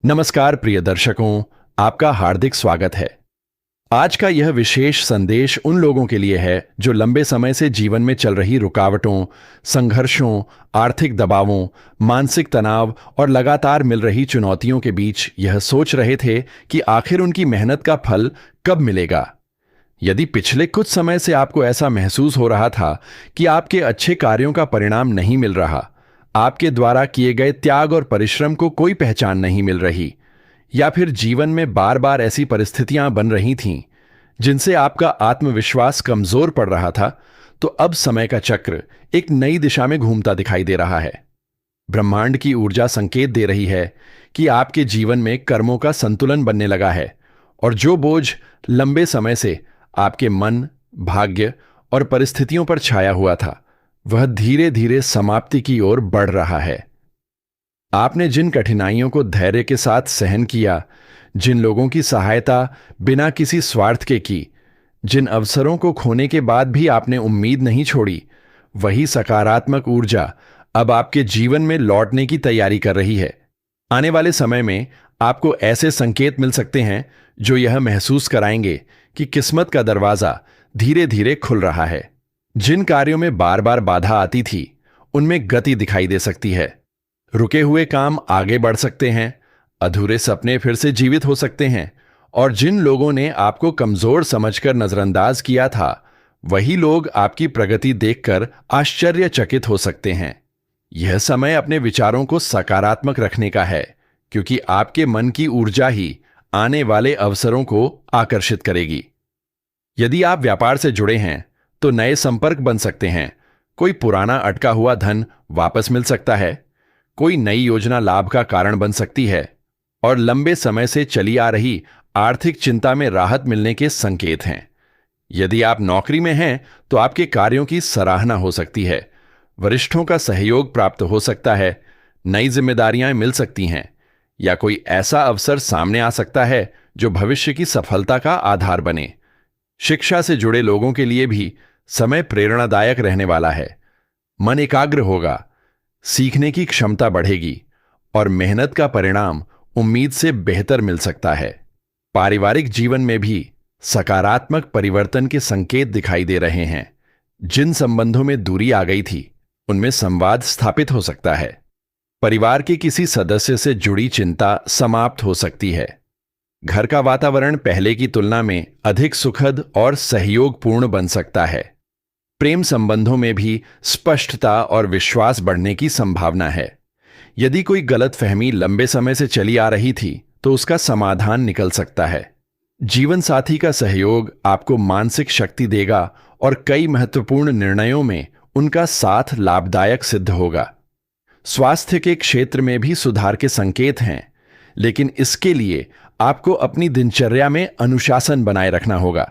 नमस्कार प्रिय दर्शकों, आपका हार्दिक स्वागत है। आज का यह विशेष संदेश उन लोगों के लिए है जो लंबे समय से जीवन में चल रही रुकावटों, संघर्षों, आर्थिक दबावों, मानसिक तनाव और लगातार मिल रही चुनौतियों के बीच यह सोच रहे थे कि आखिर उनकी मेहनत का फल कब मिलेगा। यदि पिछले कुछ समय से आपको ऐसा महसूस हो रहा था कि आपके अच्छे कार्यों का परिणाम नहीं मिल रहा, आपके द्वारा किए गए त्याग और परिश्रम को कोई पहचान नहीं मिल रही, या फिर जीवन में बार बार ऐसी परिस्थितियां बन रही थीं जिनसे आपका आत्मविश्वास कमजोर पड़ रहा था, तो अब समय का चक्र एक नई दिशा में घूमता दिखाई दे रहा है। ब्रह्मांड की ऊर्जा संकेत दे रही है कि आपके जीवन में कर्मों का संतुलन बनने लगा है और जो बोझ लंबे समय से आपके मन, भाग्य और परिस्थितियों पर छाया हुआ था, वह धीरे धीरे समाप्ति की ओर बढ़ रहा है। आपने जिन कठिनाइयों को धैर्य के साथ सहन किया, जिन लोगों की सहायता बिना किसी स्वार्थ के की, जिन अवसरों को खोने के बाद भी आपने उम्मीद नहीं छोड़ी, वही सकारात्मक ऊर्जा अब आपके जीवन में लौटने की तैयारी कर रही है। आने वाले समय में आपको ऐसे संकेत मिल सकते हैं जो यह महसूस कराएंगे कि किस्मत का दरवाजा धीरे धीरे खुल रहा है। जिन कार्यों में बार बार बाधा आती थी, उनमें गति दिखाई दे सकती है। रुके हुए काम आगे बढ़ सकते हैं, अधूरे सपने फिर से जीवित हो सकते हैं, और जिन लोगों ने आपको कमजोर समझकर नजरअंदाज किया था, वही लोग आपकी प्रगति देखकर आश्चर्यचकित हो सकते हैं। यह समय अपने विचारों को सकारात्मक रखने का है, क्योंकि आपके मन की ऊर्जा ही आने वाले अवसरों को आकर्षित करेगी। यदि आप व्यापार से जुड़े हैं तो नए संपर्क बन सकते हैं। कोई पुराना अटका हुआ धन वापस मिल सकता है। कोई नई योजना लाभ का कारण बन सकती है, और लंबे समय से चली आ रही आर्थिक चिंता में राहत मिलने के संकेत हैं। यदि आप नौकरी में हैं तो आपके कार्यों की सराहना हो सकती है। वरिष्ठों का सहयोग प्राप्त हो सकता है। नई जिम्मेदारियां मिल सकती हैं, या कोई ऐसा अवसर सामने आ सकता है जो भविष्य की सफलता का आधार बने। शिक्षा से जुड़े लोगों के लिए भी समय प्रेरणादायक रहने वाला है। मन एकाग्र होगा, सीखने की क्षमता बढ़ेगी, और मेहनत का परिणाम उम्मीद से बेहतर मिल सकता है। पारिवारिक जीवन में भी सकारात्मक परिवर्तन के संकेत दिखाई दे रहे हैं। जिन संबंधों में दूरी आ गई थी, उनमें संवाद स्थापित हो सकता है। परिवार के किसी सदस्य से जुड़ी चिंता समाप्त हो सकती है। घर का वातावरण पहले की तुलना में अधिक सुखद और सहयोगपूर्ण बन सकता है। प्रेम संबंधों में भी स्पष्टता और विश्वास बढ़ने की संभावना है। यदि कोई गलतफहमी लंबे समय से चली आ रही थी, तो उसका समाधान निकल सकता है। जीवन साथी का सहयोग आपको मानसिक शक्ति देगा और कई महत्वपूर्ण निर्णयों में उनका साथ लाभदायक सिद्ध होगा। स्वास्थ्य के क्षेत्र में भी सुधार के संकेत हैं, लेकिन इसके लिए आपको अपनी दिनचर्या में अनुशासन बनाए रखना होगा।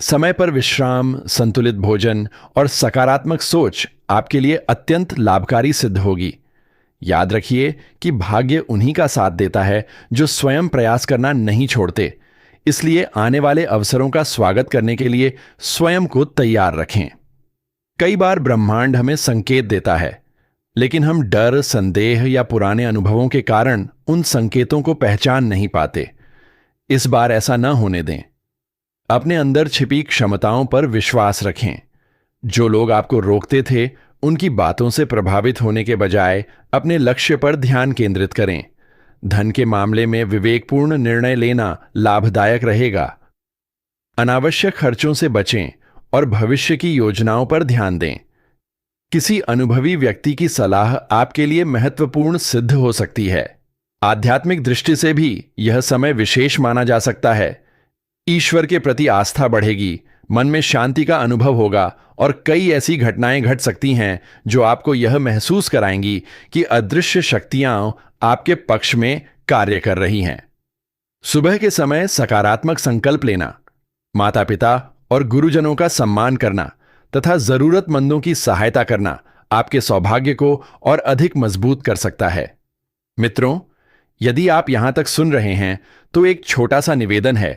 समय पर विश्राम, संतुलित भोजन और सकारात्मक सोच आपके लिए अत्यंत लाभकारी सिद्ध होगी। याद रखिए कि भाग्य उन्हीं का साथ देता है जो स्वयं प्रयास करना नहीं छोड़ते। इसलिए आने वाले अवसरों का स्वागत करने के लिए स्वयं को तैयार रखें। कई बार ब्रह्मांड हमें संकेत देता है, लेकिन हम डर, संदेह या पुराने अनुभवों के कारण उन संकेतों को पहचान नहीं पाते। इस बार ऐसा न होने दें। अपने अंदर छिपी क्षमताओं पर विश्वास रखें। जो लोग आपको रोकते थे, उनकी बातों से प्रभावित होने के बजाय अपने लक्ष्य पर ध्यान केंद्रित करें। धन के मामले में विवेकपूर्ण निर्णय लेना लाभदायक रहेगा। अनावश्यक खर्चों से बचें और भविष्य की योजनाओं पर ध्यान दें। किसी अनुभवी व्यक्ति की सलाह आपके लिए महत्वपूर्ण सिद्ध हो सकती है। आध्यात्मिक दृष्टि से भी यह समय विशेष माना जा सकता है। ईश्वर के प्रति आस्था बढ़ेगी, मन में शांति का अनुभव होगा, और कई ऐसी घटनाएं घट सकती हैं जो आपको यह महसूस कराएंगी कि अदृश्य शक्तियां आपके पक्ष में कार्य कर रही हैं। सुबह के समय सकारात्मक संकल्प लेना, माता पिता और गुरुजनों का सम्मान करना तथा जरूरतमंदों की सहायता करना आपके सौभाग्य को और अधिक मजबूत कर सकता है। मित्रों, यदि आप यहां तक सुन रहे हैं तो एक छोटा सा निवेदन है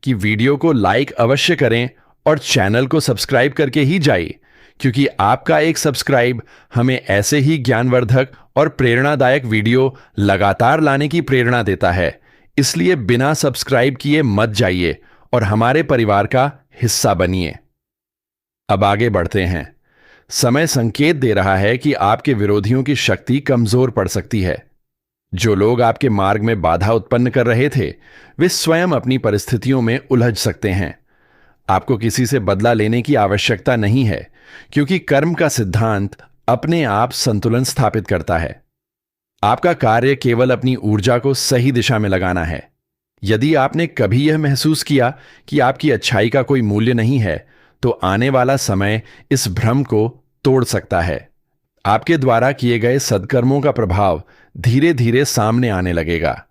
कि वीडियो को लाइक अवश्य करें और चैनल को सब्सक्राइब करके ही जाइए, क्योंकि आपका एक सब्सक्राइब हमें ऐसे ही ज्ञानवर्धक और प्रेरणादायक वीडियो लगातार लाने की प्रेरणा देता है, इसलिए बिना सब्सक्राइब किए मत जाइए और हमारे परिवार का हिस्सा बनिए। अब आगे बढ़ते हैं। समय संकेत दे रहा है कि आपके विरोधियों की शक्ति कमजोर पड़ सकती है। जो लोग आपके मार्ग में बाधा उत्पन्न कर रहे थे, वे स्वयं अपनी परिस्थितियों में उलझ सकते हैं। आपको किसी से बदला लेने की आवश्यकता नहीं है, क्योंकि कर्म का सिद्धांत अपने आप संतुलन स्थापित करता है। आपका कार्य केवल अपनी ऊर्जा को सही दिशा में लगाना है। यदि आपने कभी यह महसूस किया कि आपकी अच्छाई का कोई मूल्य नहीं है, तो आने वाला समय इस भ्रम को तोड़ सकता है। आपके द्वारा किए गए सद्कर्मों का प्रभाव धीरे धीरे सामने आने लगेगा।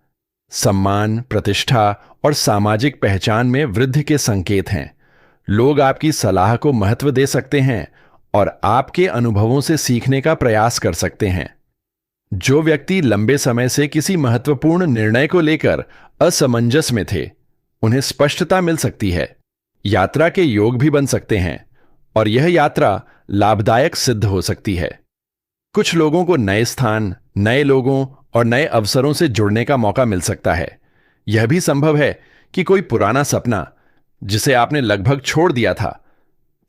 सम्मान, प्रतिष्ठा और सामाजिक पहचान में वृद्धि के संकेत हैं। लोग आपकी सलाह को महत्व दे सकते हैं और आपके अनुभवों से सीखने का प्रयास कर सकते हैं। जो व्यक्ति लंबे समय से किसी महत्वपूर्ण निर्णय को लेकर असमंजस में थे, उन्हें स्पष्टता मिल सकती है। यात्रा के योग भी बन सकते हैं और यह यात्रा लाभदायक सिद्ध हो सकती है। कुछ लोगों को नए स्थान, नए लोगों और नए अवसरों से जुड़ने का मौका मिल सकता है। यह भी संभव है कि कोई पुराना सपना, जिसे आपने लगभग छोड़ दिया था,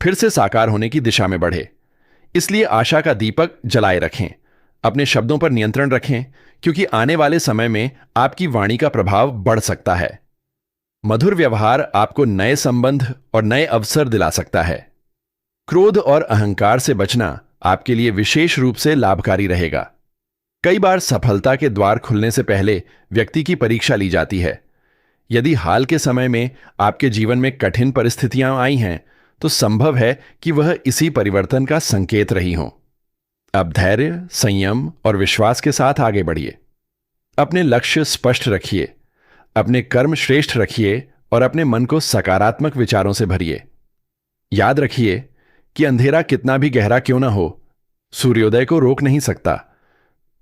फिर से साकार होने की दिशा में बढ़े। इसलिए आशा का दीपक जलाए रखें, अपने शब्दों पर नियंत्रण रखें, क्योंकि आने वाले समय में आपकी वाणी का प्रभाव बढ़ सकता है। मधुर व्यवहार आपको नए संबंध और नए अवसर दिला सकता है। क्रोध और अहंकार से बचना आपके लिए विशेष रूप से लाभकारी रहेगा। कई बार सफलता के द्वार खुलने से पहले व्यक्ति की परीक्षा ली जाती है। यदि हाल के समय में आपके जीवन में कठिन परिस्थितियां आई हैं, तो संभव है कि वह इसी परिवर्तन का संकेत रही हों। अब धैर्य, संयम और विश्वास के साथ आगे बढ़िए। अपने लक्ष्य स्पष्ट रखिए, अपने कर्म श्रेष्ठ रखिए और अपने मन को सकारात्मक विचारों से भरिए। याद रखिए कि अंधेरा कितना भी गहरा क्यों ना हो, सूर्योदय को रोक नहीं सकता।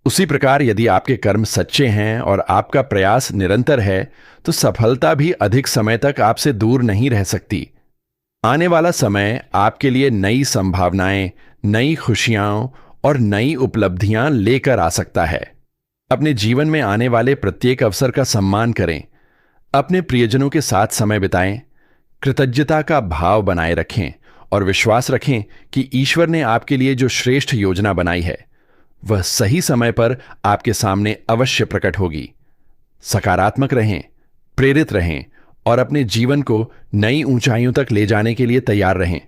उसी प्रकार यदि आपके कर्म सच्चे हैं और आपका प्रयास निरंतर है, तो सफलता भी अधिक समय तक आपसे दूर नहीं रह सकती। आने वाला समय आपके लिए नई संभावनाएं, नई खुशियां और नई उपलब्धियां लेकर आ सकता है। अपने जीवन में आने वाले प्रत्येक अवसर का सम्मान करें, अपने प्रियजनों के साथ समय बिताएं, कृतज्ञता का भाव बनाए रखें और विश्वास रखें कि ईश्वर ने आपके लिए जो श्रेष्ठ योजना बनाई है, वह सही समय पर आपके सामने अवश्य प्रकट होगी। सकारात्मक रहें, प्रेरित रहें और अपने जीवन को नई ऊंचाइयों तक ले जाने के लिए तैयार रहें,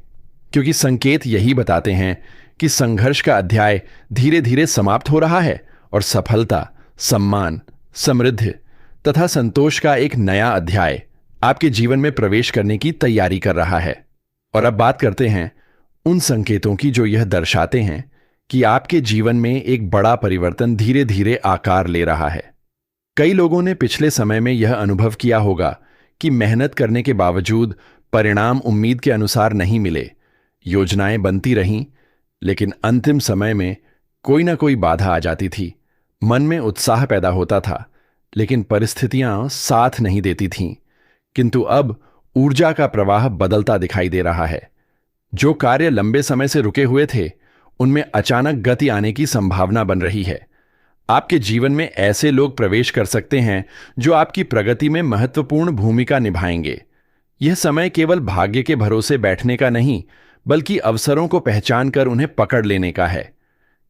क्योंकि संकेत यही बताते हैं कि संघर्ष का अध्याय धीरे धीरे समाप्त हो रहा है और सफलता, सम्मान, समृद्धि तथा संतोष का एक नया अध्याय आपके जीवन में प्रवेश करने की तैयारी कर रहा है। और अब बात करते हैं उन संकेतों की जो यह दर्शाते हैं कि आपके जीवन में एक बड़ा परिवर्तन धीरे धीरे आकार ले रहा है। कई लोगों ने पिछले समय में यह अनुभव किया होगा कि मेहनत करने के बावजूद परिणाम उम्मीद के अनुसार नहीं मिले। योजनाएं बनती रहीं, लेकिन अंतिम समय में कोई ना कोई बाधा आ जाती थी। मन में उत्साह पैदा होता था, लेकिन परिस्थितियां साथ नहीं देती थीं। किंतु अब ऊर्जा का प्रवाह बदलता दिखाई दे रहा है। जो कार्य लंबे समय से रुके हुए थे, उनमें अचानक गति आने की संभावना बन रही है। आपके जीवन में ऐसे लोग प्रवेश कर सकते हैं जो आपकी प्रगति में महत्वपूर्ण भूमिका निभाएंगे। यह समय केवल भाग्य के भरोसे बैठने का नहीं, बल्कि अवसरों को पहचान कर उन्हें पकड़ लेने का है।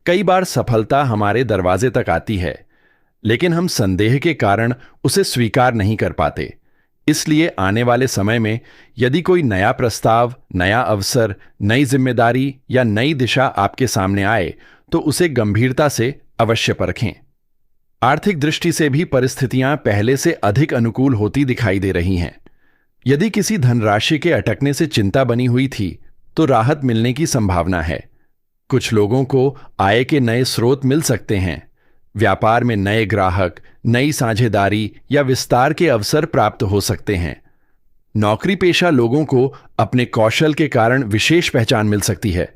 कई बार सफलता हमारे दरवाजे तक आती है, लेकिन हम संदेह के कारण उसे स्वीकार नहीं कर पाते। इसलिए आने वाले समय में यदि कोई नया प्रस्ताव, नया अवसर, नई जिम्मेदारी या नई दिशा आपके सामने आए, तो उसे गंभीरता से अवश्य परखें। आर्थिक दृष्टि से भी परिस्थितियां पहले से अधिक अनुकूल होती दिखाई दे रही हैं। यदि किसी धनराशि के अटकने से चिंता बनी हुई थी, तो राहत मिलने की संभावना है। कुछ लोगों को आय के नए स्रोत मिल सकते हैं। व्यापार में नए ग्राहक, नई साझेदारी या विस्तार के अवसर प्राप्त हो सकते हैं। नौकरी पेशा लोगों को अपने कौशल के कारण विशेष पहचान मिल सकती है।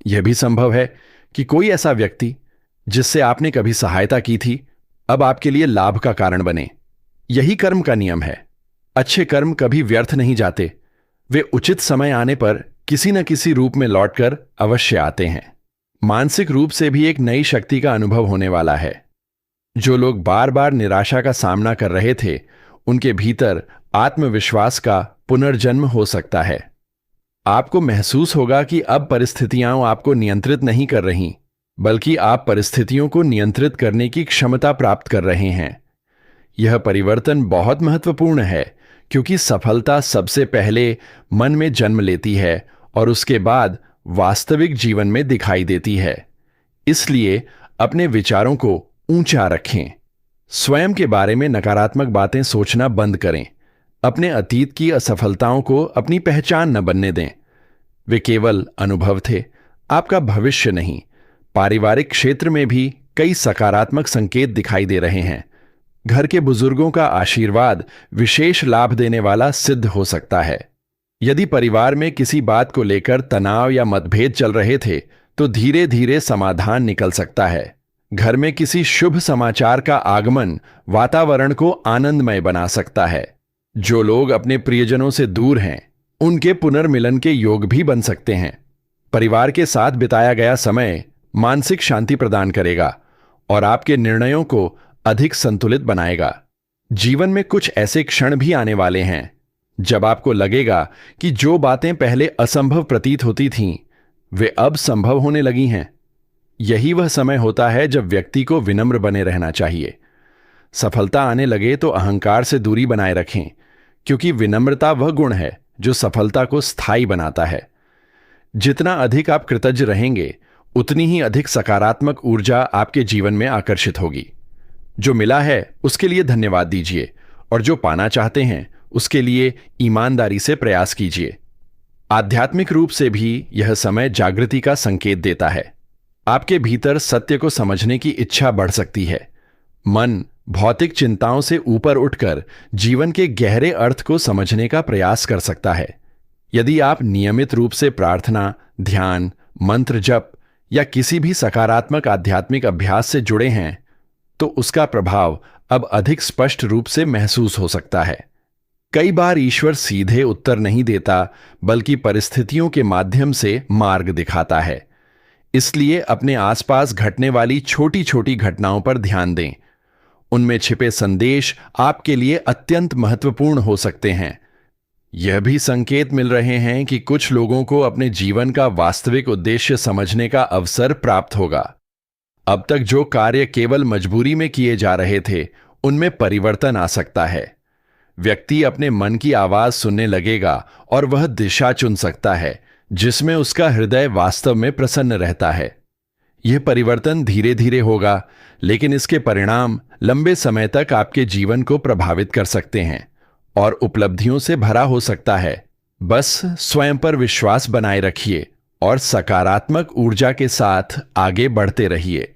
यह भी संभव है कि कोई ऐसा व्यक्ति जिससे आपने कभी सहायता की थी, अब आपके लिए लाभ का कारण बने। यही कर्म का नियम है। अच्छे कर्म कभी व्यर्थ नहीं जाते। वे उचित समय आने पर किसी न किसी रूप में लौटकर अवश्य आते हैं। मानसिक रूप से भी एक नई शक्ति का अनुभव होने वाला है। जो लोग बार बार निराशा का सामना कर रहे थे, उनके भीतर आत्मविश्वास का पुनर्जन्म हो सकता है। आपको महसूस होगा कि अब परिस्थितियां आपको नियंत्रित नहीं कर रही, बल्कि आप परिस्थितियों को नियंत्रित करने की क्षमता प्राप्त कर रहे हैं। यह परिवर्तन बहुत महत्वपूर्ण है, क्योंकि सफलता सबसे पहले मन में जन्म लेती है और उसके बाद वास्तविक जीवन में दिखाई देती है। इसलिए अपने विचारों को ऊंचा रखें। स्वयं के बारे में नकारात्मक बातें सोचना बंद करें। अपने अतीत की असफलताओं को अपनी पहचान न बनने दें। वे केवल अनुभव थे, आपका भविष्य नहीं। पारिवारिक क्षेत्र में भी कई सकारात्मक संकेत दिखाई दे रहे हैं। घर के बुजुर्गों का आशीर्वाद विशेष लाभ देने वाला सिद्ध हो सकता है। यदि परिवार में किसी बात को लेकर तनाव या मतभेद चल रहे थे, तो धीरे धीरे समाधान निकल सकता है। घर में किसी शुभ समाचार का आगमन वातावरण को आनंदमय बना सकता है। जो लोग अपने प्रियजनों से दूर हैं, उनके पुनर्मिलन के योग भी बन सकते हैं। परिवार के साथ बिताया गया समय मानसिक शांति प्रदान करेगा और आपके निर्णयों को अधिक संतुलित बनाएगा। जीवन में कुछ ऐसे क्षण भी आने वाले हैं जब आपको लगेगा कि जो बातें पहले असंभव प्रतीत होती थीं, वे अब संभव होने लगी हैं। यही वह समय होता है जब व्यक्ति को विनम्र बने रहना चाहिए। सफलता आने लगे तो अहंकार से दूरी बनाए रखें, क्योंकि विनम्रता वह गुण है जो सफलता को स्थायी बनाता है। जितना अधिक आप कृतज्ञ रहेंगे, उतनी ही अधिक सकारात्मक ऊर्जा आपके जीवन में आकर्षित होगी। जो मिला है उसके लिए धन्यवाद दीजिए और जो पाना चाहते हैं उसके लिए ईमानदारी से प्रयास कीजिए। आध्यात्मिक रूप से भी यह समय जागृति का संकेत देता है। आपके भीतर सत्य को समझने की इच्छा बढ़ सकती है। मन भौतिक चिंताओं से ऊपर उठकर जीवन के गहरे अर्थ को समझने का प्रयास कर सकता है। यदि आप नियमित रूप से प्रार्थना, ध्यान, मंत्र जप या किसी भी सकारात्मक आध्यात्मिक अभ्यास से जुड़े हैं, तो उसका प्रभाव अब अधिक स्पष्ट रूप से महसूस हो सकता है। कई बार ईश्वर सीधे उत्तर नहीं देता, बल्कि परिस्थितियों के माध्यम से मार्ग दिखाता है। इसलिए अपने आसपास घटने वाली छोटी छोटी घटनाओं पर ध्यान दें। उनमें छिपे संदेश आपके लिए अत्यंत महत्वपूर्ण हो सकते हैं। यह भी संकेत मिल रहे हैं कि कुछ लोगों को अपने जीवन का वास्तविक उद्देश्य समझने का अवसर प्राप्त होगा। अब तक जो कार्य केवल मजबूरी में किए जा रहे थे, उनमें परिवर्तन आ सकता है। व्यक्ति अपने मन की आवाज सुनने लगेगा और वह दिशा चुन सकता है जिसमें उसका हृदय वास्तव में प्रसन्न रहता है। यह परिवर्तन धीरे धीरे होगा, लेकिन इसके परिणाम लंबे समय तक आपके जीवन को प्रभावित कर सकते हैं और उपलब्धियों से भरा हो सकता है। बस स्वयं पर विश्वास बनाए रखिए और सकारात्मक ऊर्जा के साथ आगे बढ़ते रहिए।